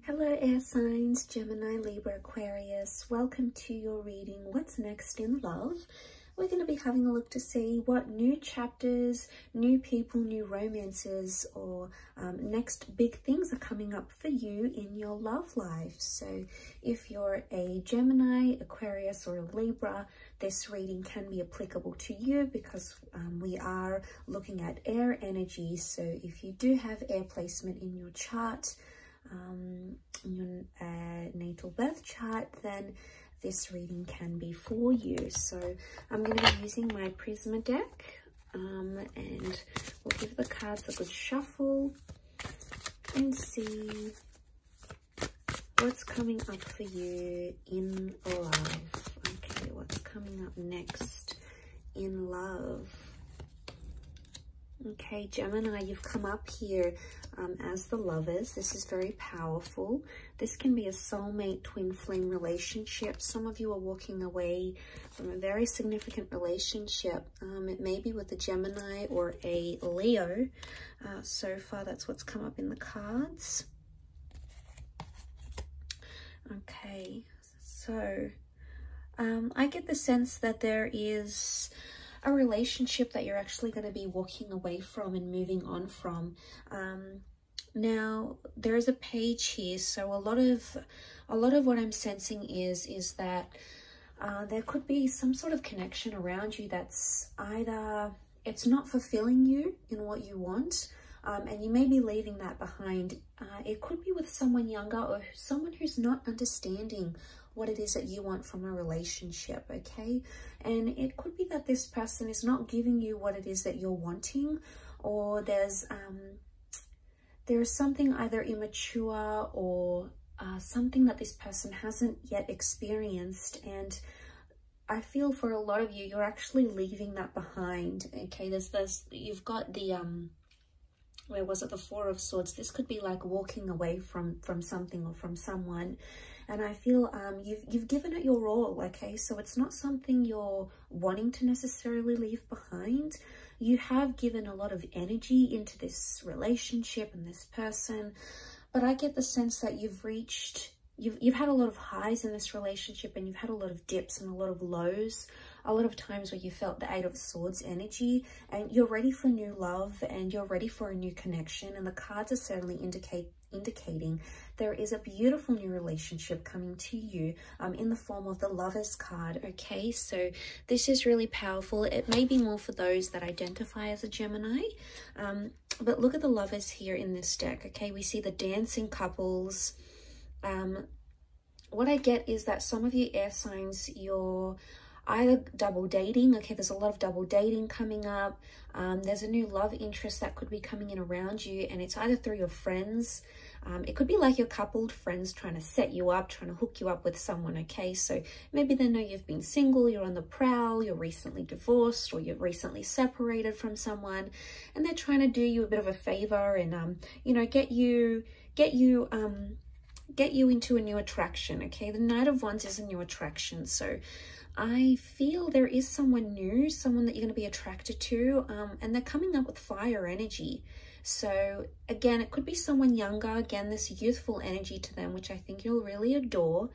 Hello air signs, Gemini, Libra, Aquarius. Welcome to your reading, What's Next in Love? We're going to be having a look to see what new chapters, new people, new romances, or next big things are coming up for you in your love life. So if you're a Gemini, Aquarius, or a Libra, this reading can be applicable to you because we are looking at air energy. So if you do have air placement in your chart, in your natal birth chart, then this reading can be for you. So I'm going to be using my Prisma deck, and we'll give the cards a good shuffle and see what's coming up for you in love. Okay, what's coming up next in love? Okay, Gemini, you've come up here as the lovers. This is very powerful. This can be a soulmate twin flame relationship. Some of you are walking away from a very significant relationship. It may be with a Gemini or a Leo. So far, that's what's come up in the cards. Okay, so I get the sense that there is a relationship that you're actually going to be walking away from and moving on from. Now there is a page here, so a lot of what I'm sensing is that there could be some sort of connection around you that's either it's not fulfilling you in what you want, and you may be leaving that behind. It could be with someone younger or someone who's not understanding what it is that you want from a relationship, okay? And it could be that this person is not giving you what it is that you're wanting, or there's something either immature or something that this person hasn't yet experienced. And I feel for a lot of you, you're actually leaving that behind, okay? You've got the where was it, the Four of Swords. This could be like walking away from something or from someone. And I feel you've given it your all, okay? So it's not something you're wanting to necessarily leave behind. You have given a lot of energy into this relationship and this person, but I get the sense that you've had a lot of highs in this relationship, and you've had a lot of dips and a lot of lows, a lot of times where you felt the Eight of Swords energy, and you're ready for new love and you're ready for a new connection. And the cards are certainly indicating there is a beautiful new relationship coming to you in the form of the Lovers card, okay? So this is really powerful. It may be more for those that identify as a Gemini, but look at the Lovers here in this deck, okay? We see the dancing couples. What I get is that some of you air signs, you're either double dating, okay? There's a lot of double dating coming up. There's a new love interest that could be coming in around you, and it's either through your friends. It could be like your coupled friends trying to set you up, trying to hook you up with someone, okay? So maybe they know you've been single, you're on the prowl, you're recently divorced, or you're recently separated from someone, and they're trying to do you a bit of a favor and, you know, get you into a new attraction, okay? The Knight of Wands is a new attraction. So I feel there is someone new, someone that you're going to be attracted to, and they're coming up with fire energy. So again, it could be someone younger, again, this youthful energy to them, which I think you'll really adore.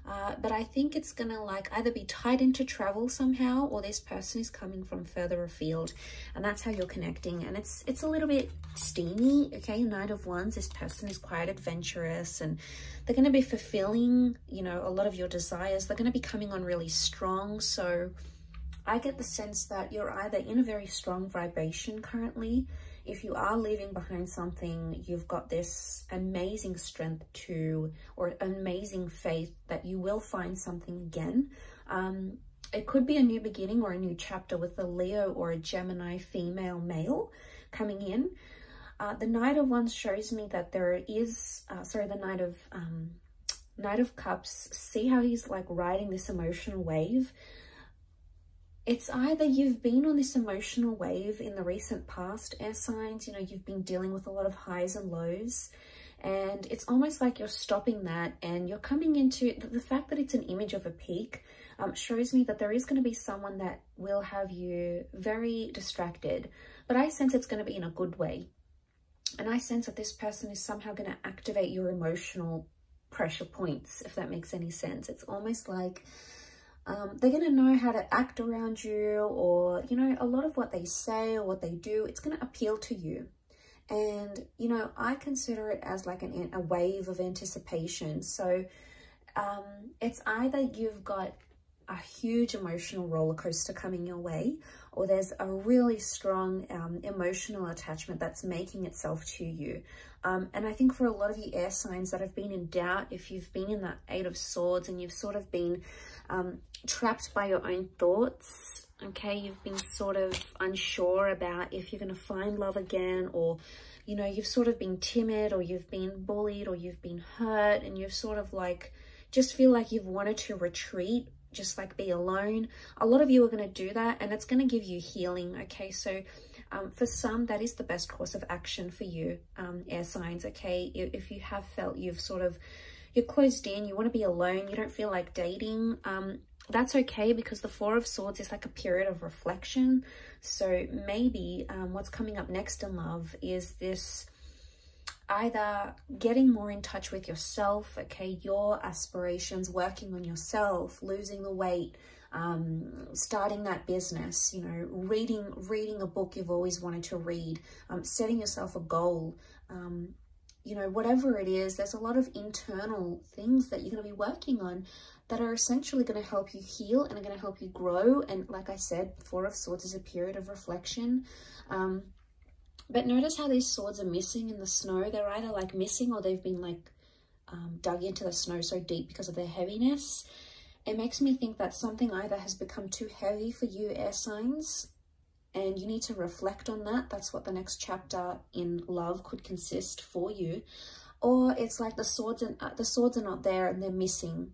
But I think it's gonna like either be tied into travel somehow, or this person is coming from further afield, and that's how you're connecting. And it's a little bit steamy, okay? Knight of Wands, this person is quite adventurous, and they're going to be fulfilling, you know, a lot of your desires. They're going to be coming on really strong. So I get the sense that you're either in a very strong vibration currently. If you are leaving behind something, you've got this amazing strength or amazing faith that you will find something again. It could be a new beginning or a new chapter with a Leo or a Gemini female male coming in. The Knight of Wands shows me that there is, the Knight of Cups, see how he's like riding this emotional wave. It's either you've been on this emotional wave in the recent past, air signs, you know, you've been dealing with a lot of highs and lows, and it's almost like you're stopping that and you're coming into the fact that it's an image of a peak. Shows me that there is going to be someone that will have you very distracted, but I sense it's going to be in a good way. And I sense that this person is somehow going to activate your emotional pressure points, if that makes any sense. It's almost like they're going to know how to act around you, or, you know, a lot of what they say or what they do, it's going to appeal to you. And, you know, I consider it as like a wave of anticipation. So it's either you've got a huge emotional roller coaster coming your way, or there's a really strong emotional attachment that's making itself to you. And I think for a lot of you air signs that have been in doubt, if you've been in that Eight of Swords and you've sort of been trapped by your own thoughts, okay, you've been sort of unsure about if you're going to find love again, or, you know, you've sort of been timid, or you've been bullied, or you've been hurt, and you've sort of like, just feel like you've wanted to retreat, just like be alone. A lot of you are going to do that, and it's going to give you healing. Okay, so for some, that is the best course of action for you, air signs. Okay, if you have felt you're closed in, you want to be alone, you don't feel like dating, that's okay, because the Four of Swords is like a period of reflection. So maybe what's coming up next in love is this, either getting more in touch with yourself, okay, your aspirations, working on yourself, losing the weight, starting that business, you know, reading a book you've always wanted to read, setting yourself a goal, you know, whatever it is. There's a lot of internal things that you're going to be working on that are essentially going to help you heal and are going to help you grow. And like I said, Four of Swords is a period of reflection. But notice how these swords are missing in the snow. They're either like missing, or they've been like dug into the snow so deep because of their heaviness. It makes me think that something either has become too heavy for you, air signs, and you need to reflect on that. That's what the next chapter in love could consist for you. Or it's like the swords are not there and they're missing.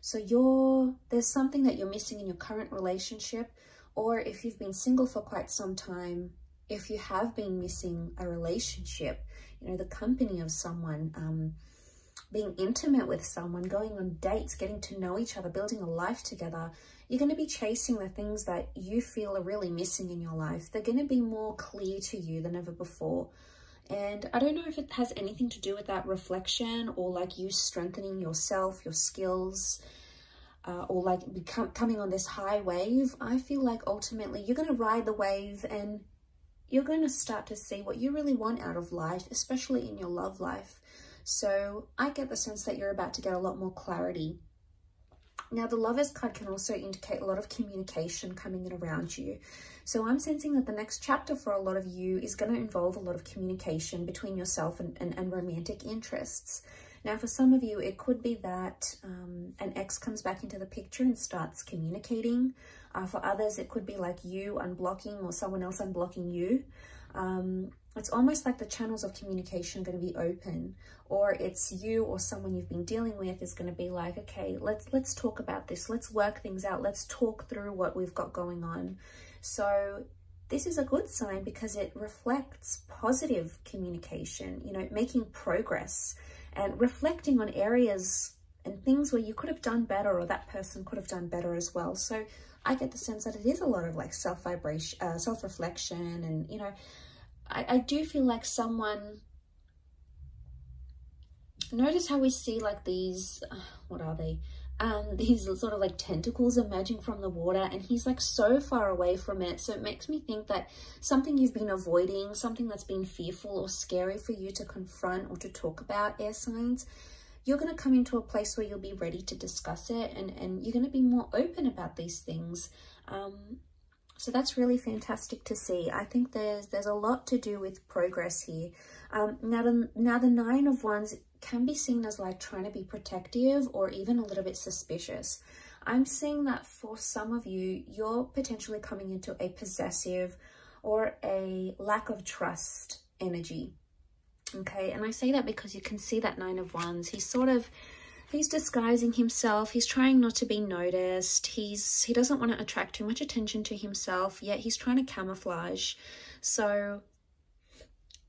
So there's something that you're missing in your current relationship, or if you've been single for quite some time, if you have been missing a relationship, you know, the company of someone, being intimate with someone, going on dates, getting to know each other, building a life together, you're going to be chasing the things that you feel are really missing in your life. They're going to be more clear to you than ever before. And I don't know if it has anything to do with that reflection, or like you strengthening yourself, your skills, or like coming on this high wave. I feel like ultimately you're going to ride the wave, and you're going to start to see what you really want out of life, especially in your love life. So I get the sense that you're about to get a lot more clarity. Now, the Lovers card can also indicate a lot of communication coming in around you. So I'm sensing that the next chapter for a lot of you is going to involve a lot of communication between yourself and romantic interests. Now, for some of you, it could be that an ex comes back into the picture and starts communicating. For others, it could be like you unblocking or someone else unblocking you. It's almost like the channels of communication are going to be open, or it's you or someone you've been dealing with is going to be like, okay, let's talk about this. Let's work things out. Let's talk through what we've got going on. So this is a good sign because it reflects positive communication, you know, making progress and reflecting on areas and things where you could have done better, or that person could have done better as well. So I get the sense that it is a lot of like self-reflection, and, you know, I do feel like someone, notice how we see like these, what are they? These sort of like tentacles emerging from the water, and he's like so far away from it. So it makes me think that something you've been avoiding, something that's been fearful or scary for you to confront or to talk about, air signs, you're going to come into a place where you'll be ready to discuss it, and you're going to be more open about these things. So that's really fantastic to see. I think there's a lot to do with progress here. Now the Nine of Wands can be seen as like trying to be protective or even a little bit suspicious. I'm seeing that for some of you, you're potentially coming into a possessive or a lack of trust energy. Okay, and I say that because you can see that Nine of Wands. He's disguising himself. He's trying not to be noticed. He doesn't want to attract too much attention to himself, yet he's trying to camouflage. So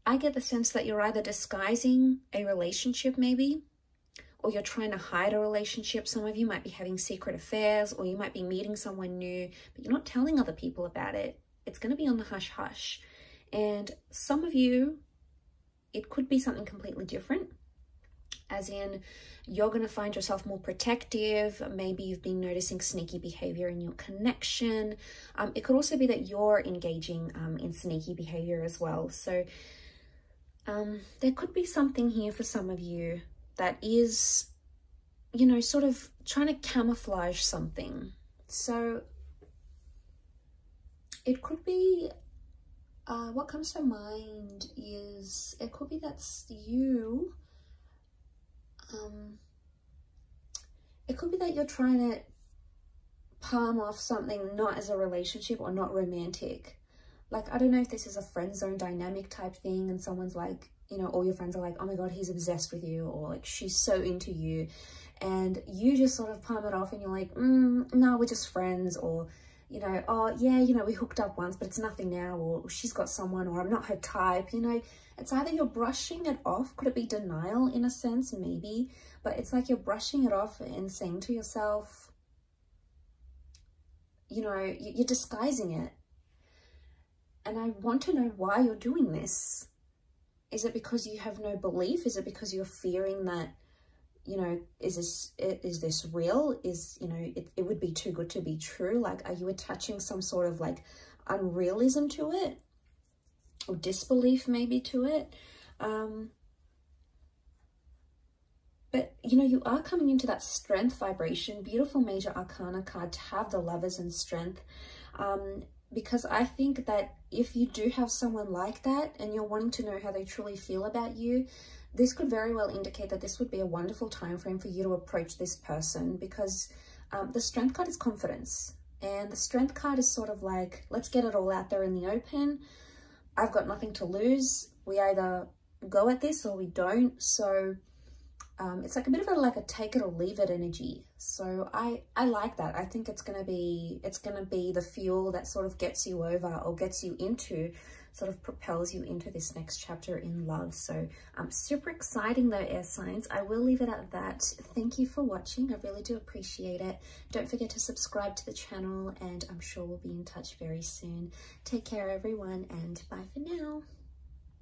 I get the sense that you're either disguising a relationship maybe, or you're trying to hide a relationship. Some of you might be having secret affairs, or you might be meeting someone new, but you're not telling other people about it. It's going to be on the hush-hush. And some of you, it could be something completely different, as in you're going to find yourself more protective. Maybe you've been noticing sneaky behavior in your connection. It could also be that you're engaging in sneaky behavior as well. So there could be something here for some of you that is, you know, sort of trying to camouflage something. So it could be, what comes to mind is, it could be that's you. It could be that you're trying to palm off something not as a relationship or not romantic. Like, I don't know if this is a friend zone dynamic type thing and someone's like, you know, all your friends are like, oh my God, he's obsessed with you, or like she's so into you. And you just sort of palm it off and you're like, no, we're just friends. Or, you know, oh yeah, you know, we hooked up once, but it's nothing now. Or she's got someone, or I'm not her type, you know. It's either you're brushing it off. Could it be denial in a sense? Maybe. But it's like you're brushing it off and saying to yourself, you know, you're disguising it. And I want to know why you're doing this. Is it because you have no belief? Is it because you're fearing that, you know, is this real? Is, you know, it would be too good to be true? Like, are you attaching some sort of like unrealism to it? Or disbelief maybe to it? But, you know, you are coming into that strength vibration. Beautiful major arcana card to have the Lovers and strength. Because I think that if you do have someone like that and you're wanting to know how they truly feel about you, this could very well indicate that this would be a wonderful time frame for you to approach this person, because the strength card is confidence. And the strength card is sort of like, let's get it all out there in the open. I've got nothing to lose. We either go at this or we don't. So it's like a bit of a take it or leave it energy. So I like that. I think it's gonna be the fuel that sort of gets you over, or gets you into, sort of propels you into this next chapter in love. So super exciting though, air signs. I will leave it at that. Thank you for watching. I really do appreciate it. Don't forget to subscribe to the channel, and I'm sure we'll be in touch very soon. Take care everyone, and bye for now.